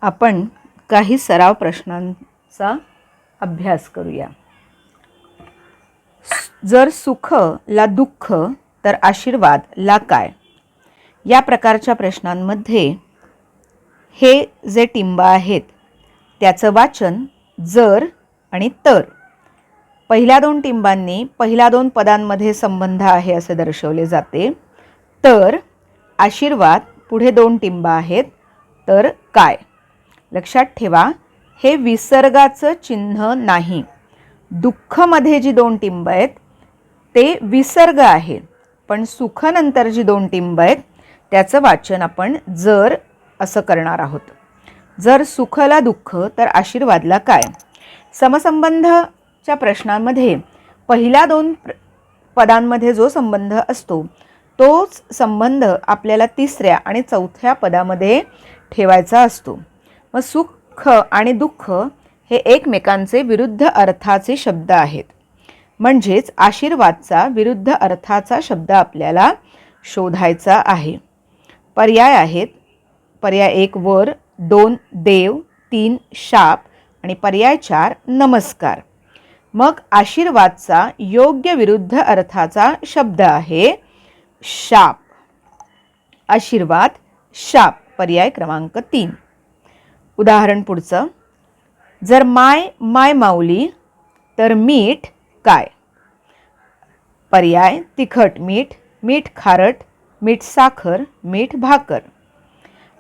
आपण काही सराव प्रश्नांचा अभ्यास करूया। जर सुख ला दुःख तर आशीर्वाद ला काय? या प्रकारच्या प्रश्नांमध्ये हे जे टिंब आहेत त्याचं वाचन जर आणि तर। पहिल्या दोन टिंबांनी पहिल्या दोन पदांमध्ये संबंध आहे असे दर्शवले जाते। तर आशीर्वाद पुढे दोन टिंब आहेत तर काय? लक्षात ठेवा हे विसर्गाचं चिन्ह नाही। दुःखमध्ये जी दोन टिंब आहेत ते विसर्ग आहे, पण सुख नंतर जी दोन टिंब आहेत त्याचं वाचन आपण जर असं करणार आहोत। जर सुखला दुःख तर आशीर्वादला काय? समसंबंधच्या प्रश्नांमध्ये पहिल्या दोन पदांमध्ये जो संबंध असतो तोच संबंध आपल्याला तिसऱ्या आणि चौथ्या पदामध्ये ठेवायचा असतो। मग सुख आणि दुःख हे एकमेकांचे विरुद्ध अर्थाचे शब्द आहेत, म्हणजेच आशीर्वादचा विरुद्ध अर्थाचा शब्द आपल्याला शोधायचा आहे। पर्याय आहेत। पर्याय 1 वर, 2 देव, 3 शाप आणि पर्याय 4 नमस्कार। मग आशीर्वादचा योग्य विरुद्ध अर्थाचा शब्द आहे शाप। आशीर्वाद शाप पर्याय क्रमांक 3। उदाहरण पुढचं, जर माय माय माऊली तर मीठ काय? पर्याय तिखट मीठ, मीठ खारट, मीठ साखर, मीठ भाकर।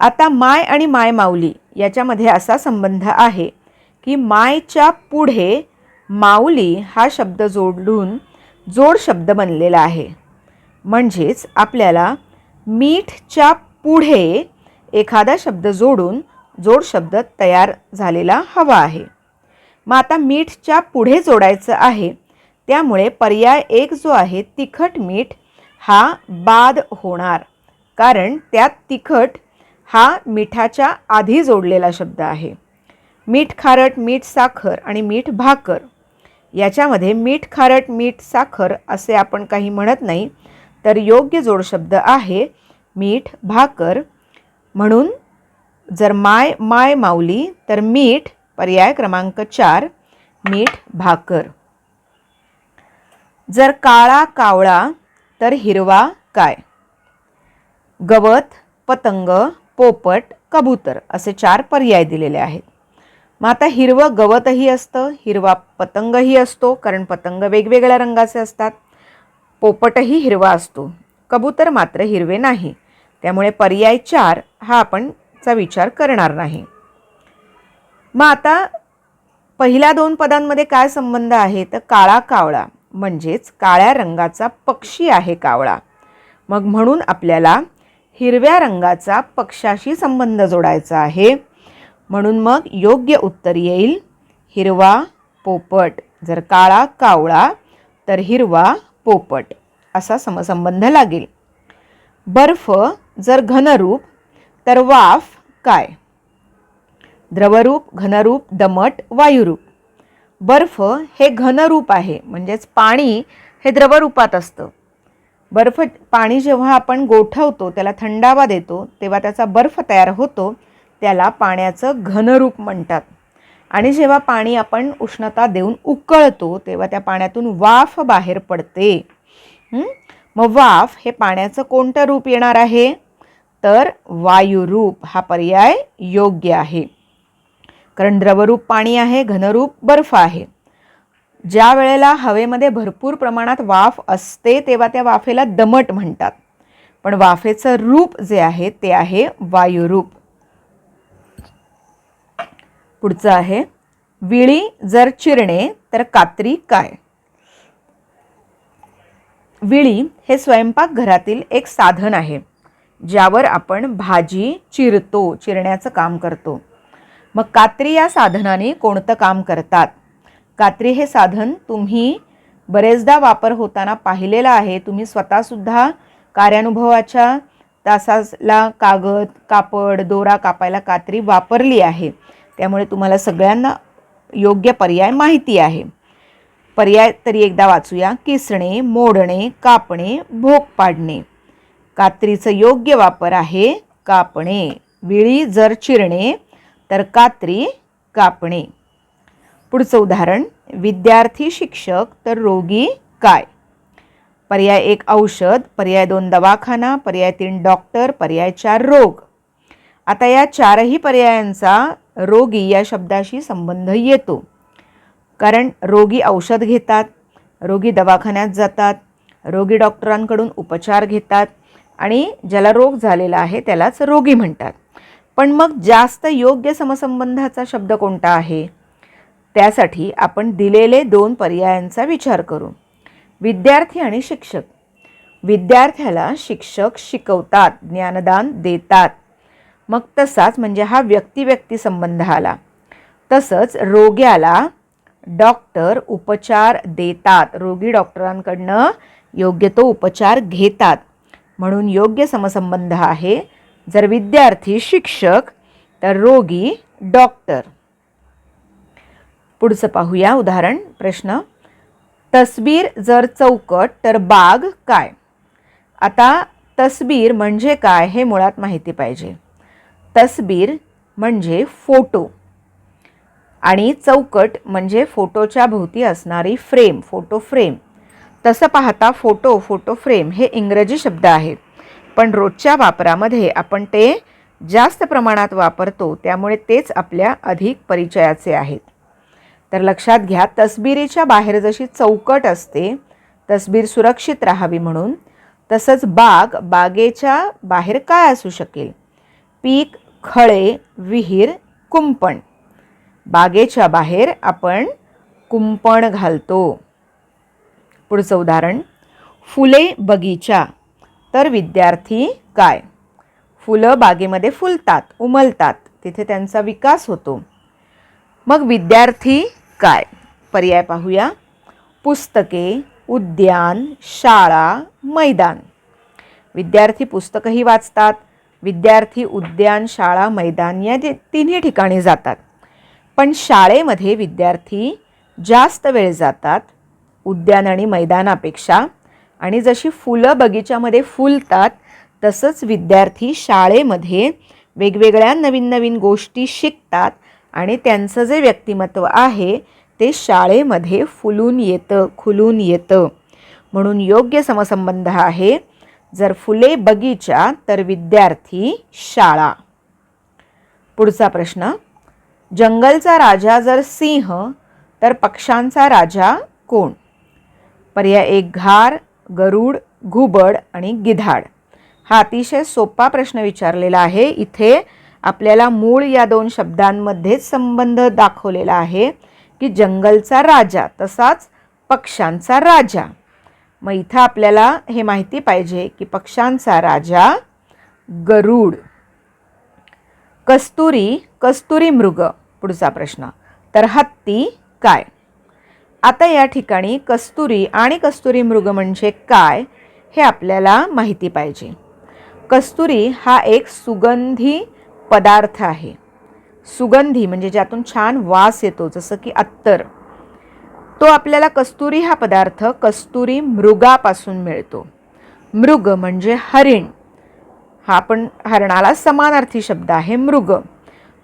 आता माय आणि माय माऊली याच्यामध्ये असा संबंध आहे की मायच्या पुढे माऊली हा शब्द जोडून जोड शब्द बनलेला आहे, म्हणजेच आपल्याला मीठच्या पुढे एखादा शब्द जोडून जोड शब्द तयार झालेला हवा आहे। मग आता मीठच्या पुढे जोडायचं आहे, त्यामुळे पर्याय 1 जो आहे तिखट मीठ हा बाद होणार, कारण त्यात तिखट हा मिठाच्या आधी जोडलेला शब्द आहे। मीठ खारट, मीठ साखर आणि मीठ भाकर याच्यामध्ये मीठ खारट मीठ साखर असे आपण काही म्हणत नाही, तर योग्य जोड शब्द आहे मीठ भाकर। म्हणून जर माय माय माऊली तर मीठ पर्याय क्रमांक 4 मीठ भाकर। जर काळा कावळा तर हिरवा काय? गवत, पतंग, पोपट, कबूतर असे 4 पर्याय दिलेले आहेत। मग आता हिरवं गवतही असतं, हिरवा पतंगही असतो, कारण पतंग वेगवेगळ्या रंगाचे असतात, पोपटही हिरवा असतो, कबूतर मात्र हिरवे नाही, त्यामुळे पर्याय 4 हा आपण चा विचार करणार नाही। मग आता पहिल्या दोन पदांमध्ये काय संबंध आहे तर काळा कावळा म्हणजेच काळ्या रंगाचा पक्षी आहे कावळा। मग म्हणून आपल्याला हिरव्या रंगाचा पक्षाशी संबंध जोडायचा आहे, म्हणून मग योग्य उत्तर येईल हिरवा पोपट। जर काळा कावळा तर हिरवा पोपट असा समसंबंध लागेल। बर्फ जर घनरूप तर वाफ काय? द्रवरूप, घनरूप, दमट, वायुरूप। बर्फ हे घनरूप आहे, म्हणजेच पाणी हे द्रवरूपात असतं। बर्फ पाणी जेव्हा आपण गोठवतो त्याला थंडावा देतो तेव्हा त्याचा बर्फ तयार होतो, त्याला पाण्याचं घनरूप म्हणतात। आणि जेव्हा पाणी आपण उष्णता देऊन उकळतो तेव्हा त्या पाण्यातून वाफ बाहेर पडते। मग वाफ हे पाण्याचं कोणतं रूप येणार आहे तर वायुरूप हा पर्याय योग्य आहे, कारण द्रवरूप पाणी आहे, घनरूप बर्फ आहे। ज्या वेळेला हवेमध्ये भरपूर प्रमाणात वाफ असते तेव्हा त्या वाफेला दमट म्हणतात, पण वाफेचं रूप जे आहे ते आहे वायुरूप। पुढचं आहे, विळी जर चिरणे तर कात्री काय? विळी हे स्वयंपाकघरातील एक साधन आहे ज्यावर आपण भाजी चिरतो, चिरण्याचं काम करतो। मग कात्री या साधनाने कोणतं काम करतात? कात्री हे साधन तुम्ही बरेचदा वापर होताना पाहिलेला आहे, तुम्ही स्वतःसुद्धा कार्यानुभवाच्या तासाला कागद, कापड, दोरा कापायला कात्री वापरली आहे, त्यामुळे तुम्हाला सगळ्यांना योग्य पर्याय माहिती आहे। पर्याय तरी एकदा वाचूया, किसणे, मोडणे, कापणे, भोक पाडणे। कात्रीचं योग्य वापर आहे कापणे। विळी जर चिरणे तर कात्री, कापणे. पुढचं उदाहरण, विद्यार्थी शिक्षक तर रोगी काय? पर्याय 1 औषध, पर्याय 2 दवाखाना, पर्याय 3 डॉक्टर, पर्याय 4 रोग. आता या चारही पर्यायांचा रोगी या शब्दाशी संबंध येतो, कारण रोगी औषध घेतात, रोगी दवाखान्यात जातात, रोगी डॉक्टरांकडून उपचार घेतात आणि ज्याला रोग झालेला आहे त्यालाच रोगी म्हणतात. पण मग जास्त योग्य समसंबंधाचा शब्द कोणता आहे? त्यासाठी आपण दिलेले 2 पर्यायांचा विचार करू. विद्यार्थी आणि शिक्षक. विद्यार्थ्याला शिक्षक शिकवतात, ज्ञानदान देतात. मग तसाच म्हणजे हा व्यक्ती संबंध आला. तसंच रोग्याला डॉक्टर उपचार देतात, रोगी डॉक्टरांकडनं योग्य तो उपचार घेतात. म्हणून योग्य समसंबंध आहे जर विद्यार्थी शिक्षक तर रोगी डॉक्टर. पुढचं पाहूया उदाहरण. प्रश्न, तसबीर जर चौकट तर बाग काय? आता तसबीर म्हणजे काय हे मुळात माहिती पाहिजे. तसबीर म्हणजे फोटो आणि चौकट म्हणजे फोटोच्या भोवती असणारी फ्रेम, फोटो फ्रेम. तसं पाहता फोटो फ्रेम हे इंग्रजी शब्द आहेत, पण रोजच्या वापरामध्ये आपण ते जास्त प्रमाणात वापरतो, त्यामुळे तेच आपल्या अधिक परिचयाचे आहेत. तर लक्षात घ्या, तसबिरीच्या बाहेर जशी चौकट असते तसबीर सुरक्षित राहावी म्हणून, तसंच बागेच्या बाहेर काय असू शकेल? पीक, खळे, विहीर, कुंपण. बागेच्या बाहेर आपण कुंपण घालतो. पुढचं उदाहरण, फुले बगीचा तर विद्यार्थी काय? फुलं बागेमध्ये फुलतात, उमलतात, तिथे त्यांचा विकास होतो. मग विद्यार्थी काय? पर्याय पाहूया. पुस्तके, उद्यान, शाळा, मैदान. विद्यार्थी पुस्तकही वाचतात, विद्यार्थी उद्यान, शाळा, मैदान या तिन्ही ठिकाणी जातात. पण शाळेमध्ये विद्यार्थी जास्त वेळ जातात उद्यान आणि मैदानापेक्षा, आणि जशी फुलं बगीच्यामध्ये फुलतात तसंच विद्यार्थी शाळेमध्ये वेगवेगळ्या नवीन गोष्टी शिकतात आणि त्यांचं जे व्यक्तिमत्व आहे ते शाळेमध्ये फुलून येतं, खुलून येतं. म्हणून योग्य समसंबंध आहे जर फुले बगीचा तर विद्यार्थी शाळा. पुढचा प्रश्न, जंगलचा राजा जर सिंह तर पक्ष्यांचा राजा कोण? पर्याय 1 घार, गरुड, घुबड आणि गिधाड. हा अतिशय सोपा प्रश्न विचारलेला आहे. इथे आपल्याला मूळ या 2 शब्दांमध्येच संबंध दाखवलेला आहे की जंगलचा राजा तसाच पक्ष्यांचा राजा. मग इथं आपल्याला हे माहिती पाहिजे की पक्ष्यांचा राजा गरुड. कस्तुरी मृग. पुढचा प्रश्न, तर हत्ती काय? आता या ठिकाणी कस्तुरी आणि कस्तुरी मृग म्हणजे काय हे आपल्याला माहिती पाहिजे. कस्तुरी हा एक सुगंधी पदार्थ आहे. सुगंधी म्हणजे ज्यातून छान वास येतो, जसं की अत्तर. तो आपल्याला कस्तुरी हा पदार्थ कस्तुरी मृगापासून मिळतो. मृग म्हणजे हरिण. हा पण हरणाला समानार्थी शब्द आहे मृग.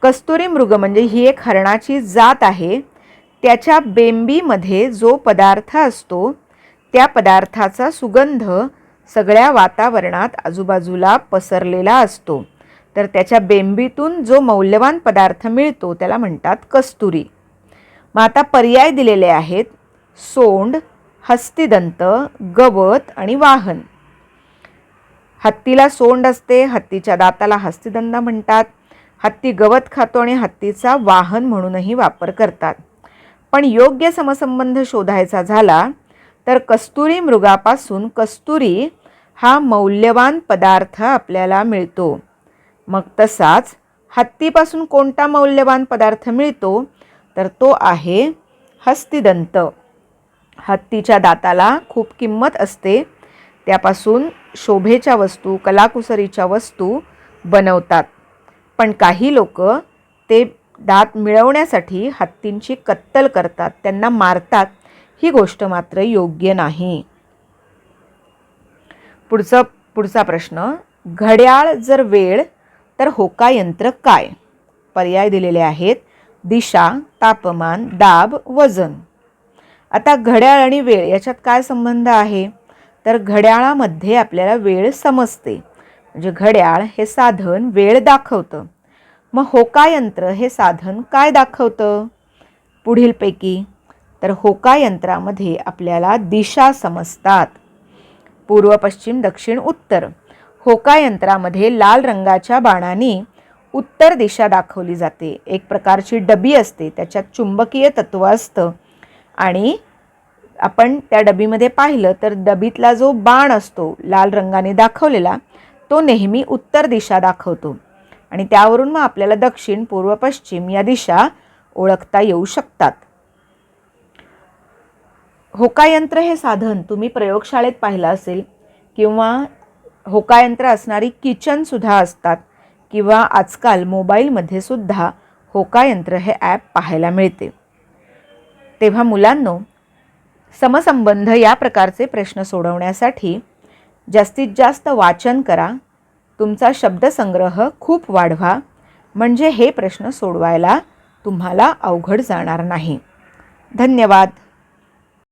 कस्तुरी मृग म्हणजे ही एक हरणाची जात आहे. त्याच्या बेंबीमध्ये जो पदार्थ असतो त्या पदार्थाचा सुगंध सगळ्या वातावरणात आजूबाजूला पसरलेला असतो. तर त्याच्या बेंबीतून जो मौल्यवान पदार्थ मिळतो त्याला म्हणतात कस्तुरी. मग आता पर्याय दिलेले आहेत. सोंड, हस्तिदंत, गवत आणि वाहन. हत्तीला सोंड असते, हत्तीच्या दाताला हस्तिदंत म्हणतात. हत्ती गवत खातो आणि हत्तीचा वाहन म्हणूनही वापर करतात. पण योग्य समसंबंध शोधायचा झाला तर कस्तुरी मृगापासून कस्तुरी हा मौल्यवान पदार्थ आपल्याला मिळतो. मग तसाच हत्तीपासून कोणता मौल्यवान पदार्थ मिळतो तर तो आहे हस्तिदंत. हत्तीच्या दाताला खूप किंमत असते, त्यापासून शोभेच्या वस्तू, कलाकुसरीच्या वस्तू बनवतात. पण काही लोक ते दात मिळवण्यासाठी हत्तींची कत्तल करतात, त्यांना मारतात. ही गोष्ट मात्र योग्य नाही. पुढचा प्रश्न, घड्याळ जर वेळ तर होकायंत्र काय? पर्याय दिलेले आहेत: दिशा, तापमान, दाब, वजन. आता घड्याळ आणि वेळ याच्यात काय संबंध आहे? तर घड्याळामध्ये आपल्याला वेळ समजते, म्हणजे घड्याळ हे साधन वेळ दाखवतं. मग होकायंत्र हे साधन काय दाखवतं पुढीलपैकी? तर होकायंत्रामध्ये आपल्याला दिशा समजतात: पूर्व, पश्चिम, दक्षिण, उत्तर. होकायंत्रामध्ये लाल रंगाच्या बाणाने उत्तर दिशा दाखवली जाते. एक प्रकारची डबी असते, त्याच्यात चुंबकीय तत्व असतं आणि आपण त्या डबीमध्ये पाहिलं तर डबीतला जो बाण असतो लाल रंगाने दाखवलेला, तो नेहमी उत्तर दिशा दाखवतो आणि त्यावरून मग आपल्याला दक्षिण, पूर्व, पश्चिम या दिशा ओळखता येऊ शकतात. होकायंत्र हे साधन तुम्ही प्रयोगशाळेत पाहिलं असेल किंवा होकायंत्र असणारी किचनसुद्धा असतात किंवा आजकाल मोबाईलमध्ये सुद्धा होकायंत्र हे ॲप पाहायला मिळते. तेव्हा मुलांनो, समसंबंध या प्रकारचे प्रश्न सोडवण्यासाठी जास्तीत जास्त वाचन करा, तुमचा शब्दसंग्रह खूप वाढवा, म्हणजे हे प्रश्न सोडवायला तुम्हाला अवघड जाणार नाही. धन्यवाद.